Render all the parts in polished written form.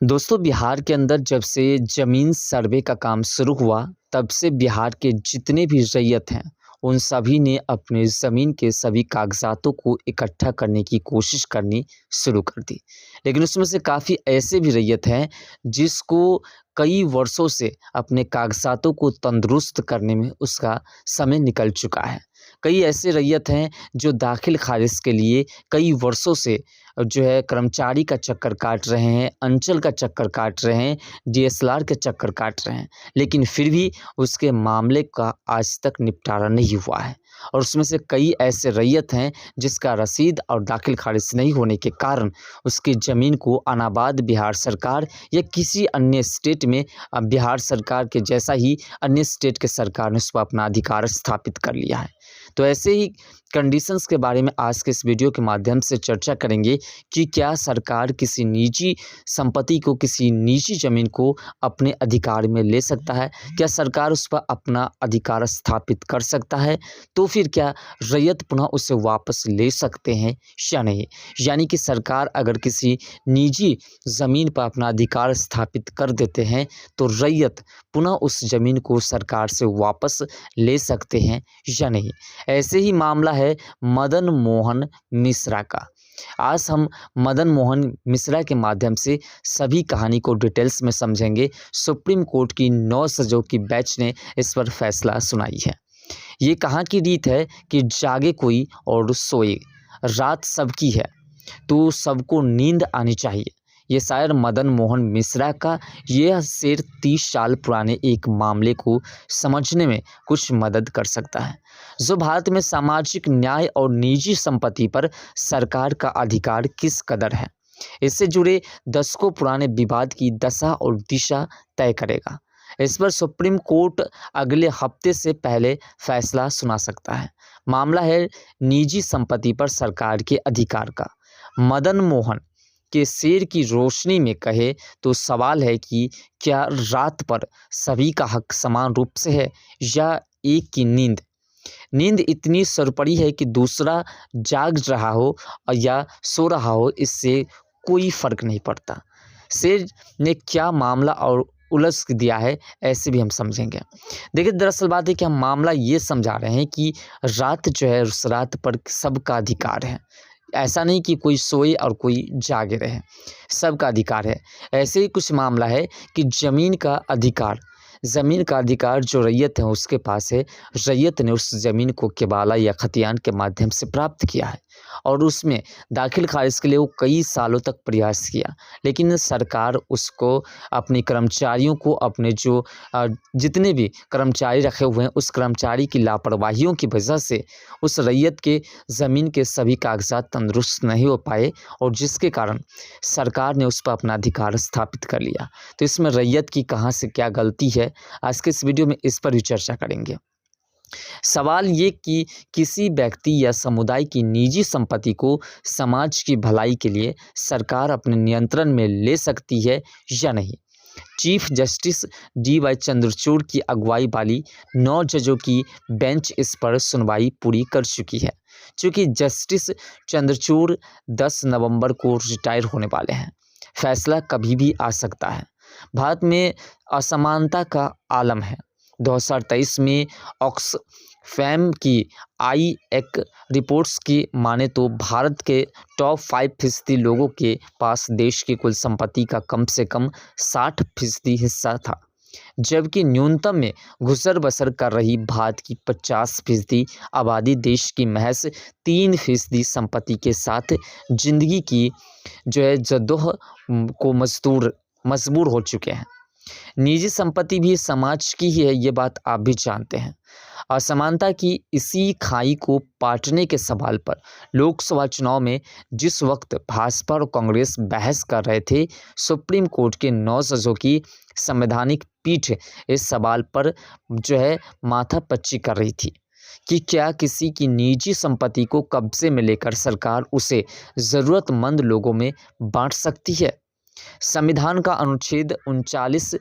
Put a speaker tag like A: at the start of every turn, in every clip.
A: दोस्तों बिहार के अंदर जब से ज़मीन सर्वे का काम शुरू हुआ, तब से बिहार के जितने भी रैयत हैं, उन सभी ने अपने ज़मीन के सभी कागज़ातों को इकट्ठा करने की कोशिश करनी शुरू कर दी। लेकिन उसमें से काफ़ी ऐसे भी रैयत हैं, जिसको कई वर्षों से अपने कागज़ातों को तंदुरुस्त करने में उसका समय निकल चुका है। कई ऐसे रैयत हैं, जो दाखिल-ख़ारिज के लिए कई वर्षों से जो है कर्मचारी का चक्कर काट रहे हैं, अंचल का चक्कर काट रहे हैं, डीएसएलआर के चक्कर काट रहे हैं, लेकिन फिर भी उसके मामले का आज तक निपटारा नहीं हुआ है। और उसमें से कई ऐसे रैयत हैं, जिसका रसीद और दाखिल खारिज नहीं होने के कारण उसकी ज़मीन को अनाबाद बिहार सरकार या किसी अन्य स्टेट में बिहार सरकार के जैसा ही अन्य स्टेट के सरकार ने उस पर अपना अधिकार स्थापित कर लिया है। तो ऐसे ही कंडीशंस के बारे में आज के इस वीडियो के माध्यम से चर्चा करेंगे कि क्या सरकार किसी निजी संपत्ति को, किसी निजी ज़मीन को अपने अधिकार में ले सकता है? क्या सरकार उस पर अपना अधिकार स्थापित कर सकता है? तो फिर क्या रैयत पुनः उसे वापस ले सकते हैं या नहीं? यानी कि सरकार अगर किसी निजी ज़मीन पर अपना अधिकार स्थापित कर देते हैं, तो रैयत पुनः उस ज़मीन को सरकार से वापस ले सकते हैं या नहीं? ऐसे ही मामला है मदन मोहन मिश्रा का। आज हम मदन मोहन मिश्रा के माध्यम से सभी कहानी को डिटेल्स में समझेंगे। सुप्रीम कोर्ट की 9 जजों की बेंच ने इस पर फैसला सुनाई है। ये कहाँ की रीत है कि जागे कोई और सोए, रात सबकी है, तो सबको नींद आनी चाहिए। ये शायर मदन मोहन मिश्रा का यह शेर 30 साल पुराने एक मामले को समझने में कुछ मदद कर सकता है, जो भारत में सामाजिक न्याय और निजी संपत्ति पर सरकार का अधिकार किस कदर है, इससे जुड़े दशकों पुराने विवाद की दशा और दिशा तय करेगा। इस पर सुप्रीम कोर्ट अगले हफ्ते से पहले फैसला सुना सकता है। मामला है निजी संपत्ति पर सरकार के अधिकार का। मदन मोहन के शेर की रोशनी में कहे तो सवाल है कि क्या रात पर सभी का हक समान रूप से है, या एक की नींद इतनी सरपड़ी है कि दूसरा जाग रहा हो या सो रहा हो, इससे कोई फर्क नहीं पड़ता। शेर ने क्या मामला और उलझ दिया है, ऐसे भी हम समझेंगे। देखिए, दरअसल बात है कि हम मामला ये समझा रहे हैं कि रात जो है, उस रात पर सबका अधिकार है। ऐसा नहीं कि कोई सोए और कोई जागे रहे, सबका अधिकार है। ऐसे ही कुछ मामला है कि ज़मीन का अधिकार जो रैयत है उसके पास है। रैयत ने उस ज़मीन को केबाला या खतियान के माध्यम से प्राप्त किया है, और उसमें दाखिल खारिज के लिए वो कई सालों तक प्रयास किया, लेकिन सरकार उसको, अपने कर्मचारियों को, अपने जो जितने भी कर्मचारी रखे हुए हैं, उस कर्मचारी की लापरवाहियों की वजह से उस रैयत के ज़मीन के सभी कागजात तंदुरुस्त नहीं हो पाए, और जिसके कारण सरकार ने उस पर अपना अधिकार स्थापित कर लिया। तो इसमें रैयत की कहाँ से क्या गलती है, आज के इस वीडियो में इस पर भी चर्चा करेंगे। सवाल ये कि किसी व्यक्ति या समुदाय की निजी संपत्ति को समाज की भलाई के लिए सरकार अपने नियंत्रण में ले सकती है या नहीं। Chief justice D.Y.. चंद्रचूड़ की अगुवाई वाली 9 जजों की बेंच इस पर सुनवाई पूरी कर चुकी है। चूँकि जस्टिस चंद्रचूड़ 10 नवंबर को रिटायर होने वाले हैं, फैसला कभी भी आ सकता है। भारत में असमानता का आलम है। 2023 में ऑक्सफैम की आई एक रिपोर्ट्स की माने तो भारत के टॉप 5% लोगों के पास देश की कुल संपत्ति का कम से कम 60% हिस्सा था, जबकि न्यूनतम में गुजर बसर कर रही भारत की 50% आबादी देश की महज 3% संपत्ति के साथ जिंदगी की जो है जद्दोजहद को मजबूर हो चुके हैं। निजी संपत्ति भी समाज की ही है, ये बात आप भी जानते हैं। असमानता की इसी खाई को पाटने के सवाल पर लोकसभा चुनाव में जिस वक्त भाजपा और कांग्रेस बहस कर रहे थे, सुप्रीम कोर्ट के 9 जजों की संवैधानिक पीठ इस सवाल पर जो है माथापच्ची कर रही थी कि क्या किसी की निजी संपत्ति को कब्जे में लेकर सरकार उसे ज़रूरतमंद लोगों में बांट सकती है। संविधान का अनुच्छेद 39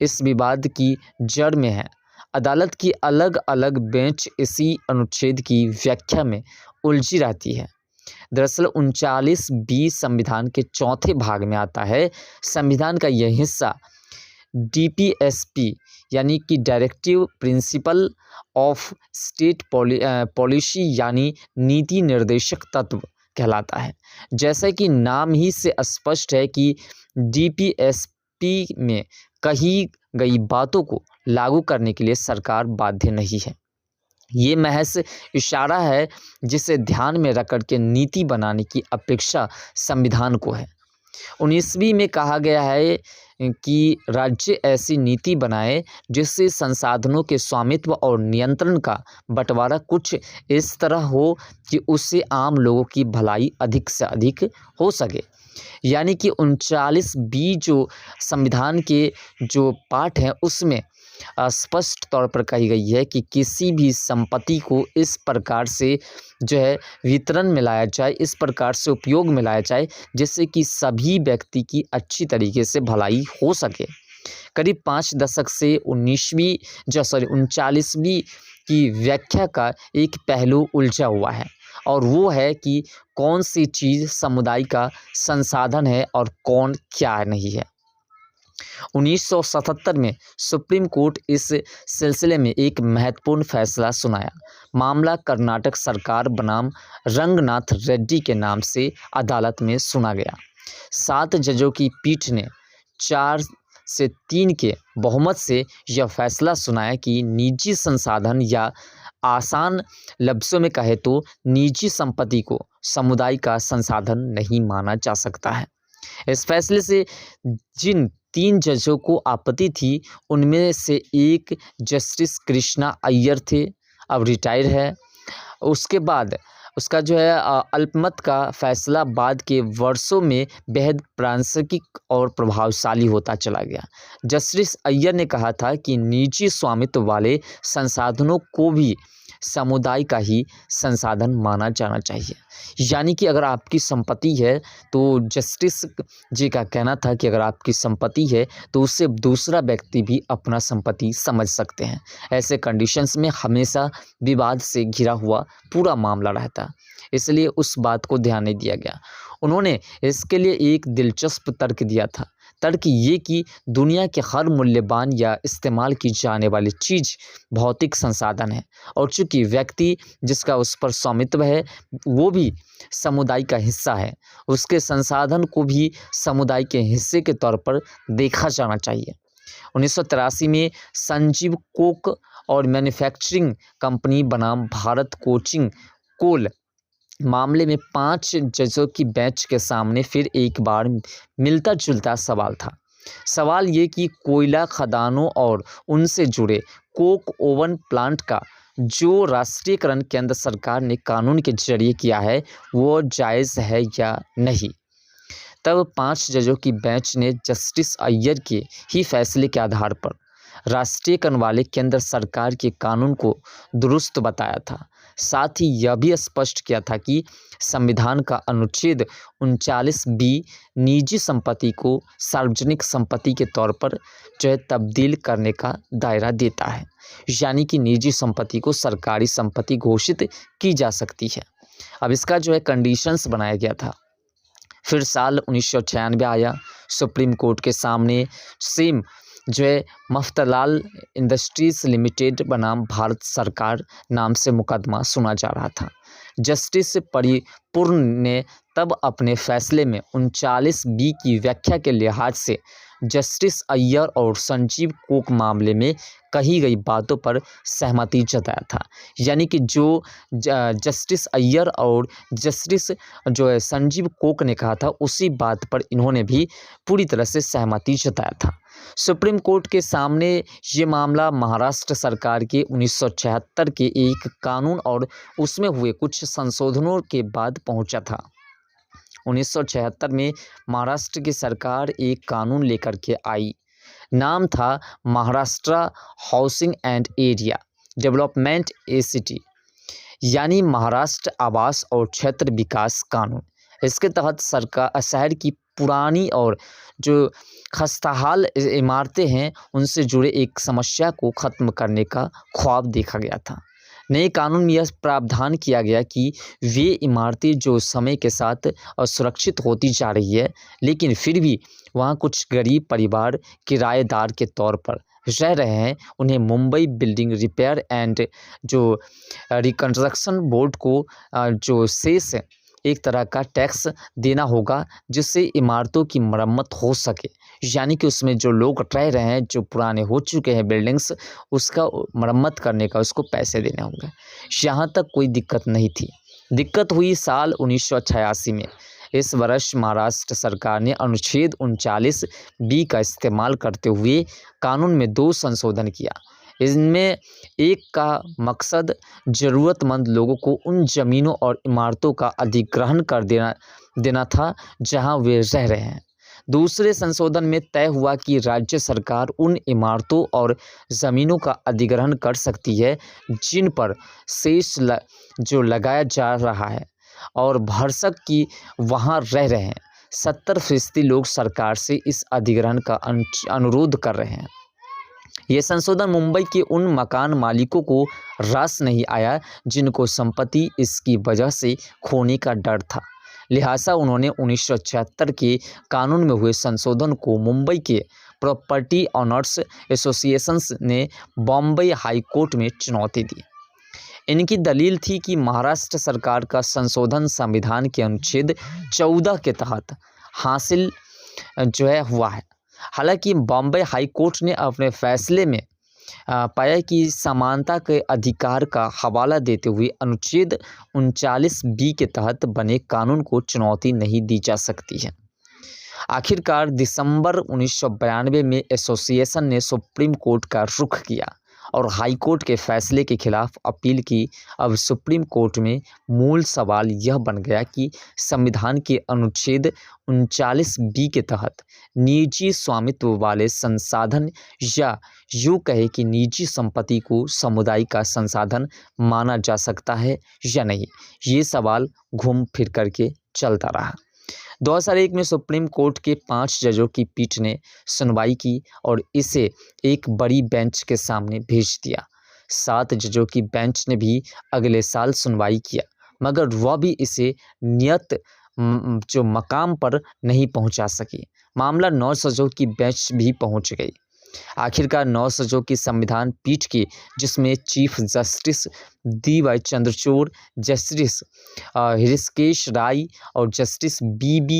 A: इस विवाद की जड़ में है। अदालत की अलग अलग बेंच इसी अनुच्छेद की व्याख्या में उलझी रहती है। दरअसल 39B संविधान के चौथे भाग में आता है। संविधान का यह हिस्सा DPSP यानी कि directive principle of state policy यानी नीति निर्देशक तत्व कहलाता है। जैसा कि नाम ही से स्पष्ट है कि DPSP में कही गई बातों को लागू करने के लिए सरकार बाध्य नहीं है। ये महज इशारा है जिसे ध्यान में रखकर के नीति बनाने की अपेक्षा संविधान को है। 19वीं में कहा गया है कि राज्य ऐसी नीति बनाए जिससे संसाधनों के स्वामित्व और नियंत्रण का बंटवारा कुछ इस तरह हो कि उससे आम लोगों की भलाई अधिक से अधिक हो सके। यानी कि 39B जो संविधान के जो पाठ हैं उसमें स्पष्ट तौर पर कही गई है कि किसी भी संपत्ति को इस प्रकार से जो है वितरण में लाया जाए, इस प्रकार से उपयोग में लाया जाए जिससे कि सभी व्यक्ति की अच्छी तरीके से भलाई हो सके। करीब 5 दशक से 39वीं की व्याख्या का एक पहलू उलझा हुआ है और वो है कि कौन सी चीज़ समुदाय का संसाधन है और कौन क्या नहीं है। 1977 में सुप्रीम कोर्ट इस सिलसिले में एक महत्वपूर्ण फैसला सुनाया। मामला कर्नाटक सरकार बनाम रंगनाथ रेड्डी के नाम से अदालत में सुना गया। 7 जजों की पीठ ने 4-3 के बहुमत से यह फैसला सुनाया कि निजी संसाधन या आसान लफ्ज़ों में कहे तो निजी संपत्ति को समुदाय का संसाधन नहीं माना जा सकता है। इस फैसले से जिन 3 जजों को आपत्ति थी उनमें से एक जस्टिस कृष्णा अय्यर थे, अब रिटायर है। उसके बाद उसका जो है अल्पमत का फैसला बाद के वर्षों में बेहद प्रासंगिक और प्रभावशाली होता चला गया। जस्टिस अय्यर ने कहा था कि निजी स्वामित्व वाले संसाधनों को भी समुदाय का ही संसाधन माना जाना चाहिए। यानी कि अगर आपकी संपत्ति है तो जस्टिस जी का कहना था कि अगर आपकी संपत्ति है तो उससे दूसरा व्यक्ति भी अपना संपत्ति समझ सकते हैं। ऐसे कंडीशंस में हमेशा विवाद से घिरा हुआ पूरा मामला रहता, इसलिए उस बात को ध्यान नहीं दिया गया। उन्होंने इसके लिए एक दिलचस्प तर्क दिया था। तर्क ये कि दुनिया के हर मूल्यवान या इस्तेमाल की जाने वाली चीज़ भौतिक संसाधन है और चूंकि व्यक्ति जिसका उस पर स्वामित्व है वो भी समुदाय का हिस्सा है, उसके संसाधन को भी समुदाय के हिस्से के तौर पर देखा जाना चाहिए। 1983 में संजीव कोक और मैन्युफैक्चरिंग कंपनी बनाम भारत कोचिंग कोल मामले में 5 जजों की बेंच के सामने फिर एक बार मिलता जुलता सवाल था। सवाल ये कि कोयला खदानों और उनसे जुड़े कोक ओवन प्लांट का जो राष्ट्रीयकरण केंद्र सरकार ने कानून के जरिए किया है वो जायज़ है या नहीं। तब 5 जजों की बेंच ने जस्टिस अय्यर के ही फैसले के आधार पर राष्ट्रीयकरण वाले केंद्र सरकार के कानून को दुरुस्त बताया था। साथ ही यह भी स्पष्ट किया था कि संविधान का अनुच्छेद 39B निजी संपत्ति को सार्वजनिक संपत्ति के तौर पर जो है तब्दील करने का दायरा देता है, यानी कि निजी संपत्ति को सरकारी संपत्ति घोषित की जा सकती है। अब इसका जो है कंडीशंस बनाया गया था। फिर साल 1996 आया, सुप्रीम कोर्ट के सामने सेम जो है मफ्तलाल इंडस्ट्रीज लिमिटेड बनाम भारत सरकार नाम से मुकदमा सुना जा रहा था। जस्टिस परिपूर्ण ने तब अपने फैसले में 39B की व्याख्या के लिहाज से जस्टिस अय्यर और संजीव कोक मामले में कही गई बातों पर सहमति जताया था। यानी कि जो जस्टिस अय्यर और जस्टिस जो है संजीव कोक ने कहा था उसी बात पर इन्होंने भी पूरी तरह से सहमति जताया था। सुप्रीम कोर्ट के सामने ये मामला महाराष्ट्र सरकार के 1976 के एक कानून और उसमें हुए कुछ संशोधनों के बाद पहुंचा था। 1976 में महाराष्ट्र की सरकार एक कानून लेकर के आई। नाम था Maharashtra housing and area development ACT यानी महाराष्ट्र आवास और क्षेत्र विकास कानून। इसके तहत सरकार शहर की पुरानी और जो खस्ताहाल इमारतें हैं उनसे जुड़े एक समस्या को ख़त्म करने का ख्वाब देखा गया था। नए कानून में यह प्रावधान किया गया कि वे इमारतें जो समय के साथ असुरक्षित होती जा रही है, लेकिन फिर भी वहाँ कुछ गरीब परिवार किराएदार के तौर पर रह रहे हैं, उन्हें मुंबई बिल्डिंग रिपेयर एंड जो रिकंस्ट्रक्शन बोर्ड को जो शेष एक तरह का टैक्स देना होगा, जिससे इमारतों की मरम्मत हो सके। यानी कि उसमें जो लोग रह रहे हैं, जो पुराने हो चुके हैं बिल्डिंग्स, उसका मरम्मत करने का उसको पैसे देने होंगे। यहाँ तक कोई दिक्कत नहीं थी। दिक्कत हुई साल 1986 में। इस वर्ष महाराष्ट्र सरकार ने अनुच्छेद 39B का इस्तेमाल करते हुए कानून में 2 संशोधन किया। इनमें एक का मकसद ज़रूरतमंद लोगों को उन ज़मीनों और इमारतों का अधिग्रहण कर देना था जहां वे रह रहे हैं। दूसरे संशोधन में तय हुआ कि राज्य सरकार उन इमारतों और ज़मीनों का अधिग्रहण कर सकती है जिन पर शेष जो लगाया जा रहा है और भरसक की वहां रह रहे हैं। 70% लोग सरकार से इस अधिग्रहण का अनुरोध कर रहे हैं। ये संशोधन मुंबई के उन मकान मालिकों को रास नहीं आया जिनको संपत्ति इसकी वजह से खोने का डर था। लिहाजा उन्होंने 1976 के कानून में हुए संशोधन को मुंबई के प्रॉपर्टी ऑनर्स एसोसिएशंस ने बॉम्बे हाई कोर्ट में चुनौती दी। इनकी दलील थी कि महाराष्ट्र सरकार का संशोधन संविधान के अनुच्छेद 14 के तहत हासिल हुआ है। हालांकि बॉम्बे हाई कोर्ट ने अपने फैसले में पाया कि समानता के अधिकार का हवाला देते हुए अनुच्छेद 39B के तहत बने कानून को चुनौती नहीं दी जा सकती है। आखिरकार दिसंबर 1992 में एसोसिएशन ने सुप्रीम कोर्ट का रुख किया और हाई कोर्ट के फैसले के खिलाफ अपील की। अब सुप्रीम कोर्ट में मूल सवाल यह बन गया कि संविधान के अनुच्छेद 39B के तहत निजी स्वामित्व वाले संसाधन या यूँ कहे कि निजी संपत्ति को समुदाय का संसाधन माना जा सकता है या नहीं। ये सवाल घूम फिर करके चलता रहा। 2001 में सुप्रीम कोर्ट के 5 जजों की पीठ ने सुनवाई की और इसे एक बड़ी बेंच के सामने भेज दिया। 7 जजों की बेंच ने भी अगले साल सुनवाई किया, मगर वह भी इसे नियत जो मकाम पर नहीं पहुंचा सकी। मामला 9 जजों की बेंच भी पहुंच गई। आखिरकार 9 जजों की संविधान पीठ की, जिसमें chief justice DY Chandrachud, justice Hrishikesh Roy और जस्टिस BB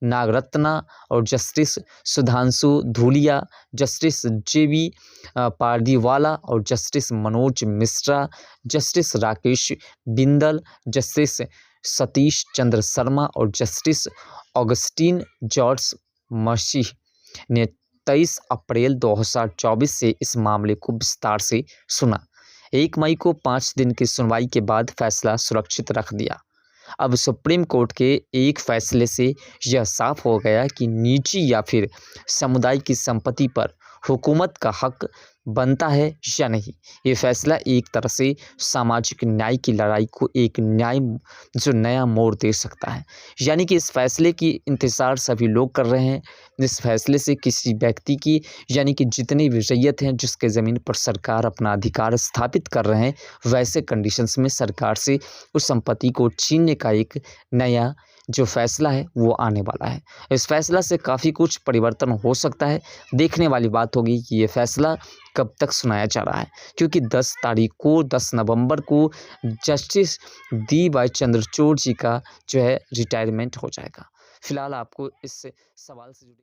A: नागरत्ना और justice Sudhanshu Dhulia, justice JB Pardiwala और justice Manoj Mishra, justice Rakesh Bindal, justice Satish Chandra Sharma और जस्टिस ऑगस्टीन जॉर्ज मसीह ने 23 अप्रैल 2024 से इस मामले को विस्तार से सुना। 1 मई को 5 दिन की सुनवाई के बाद फैसला सुरक्षित रख दिया। अब सुप्रीम कोर्ट के एक फैसले से यह साफ हो गया कि निजी या फिर समुदाय की संपत्ति पर हुकूमत का हक बनता है या नहीं। ये फैसला एक तरह से सामाजिक न्याय की लड़ाई को एक नया मोड़ दे सकता है। यानी कि इस फैसले की इंतज़ार सभी लोग कर रहे हैं। इस फैसले से किसी व्यक्ति की, यानी कि जितनी भी रैयत हैं जिसके ज़मीन पर सरकार अपना अधिकार स्थापित कर रहे हैं, वैसे कंडीशंस में सरकार से उस संपत्ति को छीनने का एक नया जो फैसला है वो आने वाला है। इस फैसला से काफ़ी कुछ परिवर्तन हो सकता है। देखने वाली बात होगी कि ये फैसला कब तक सुनाया जा रहा है, क्योंकि 10 नवंबर को जस्टिस DY चंद्रचूड़ जी का रिटायरमेंट हो जाएगा। फिलहाल आपको इस सवाल से जुड़ी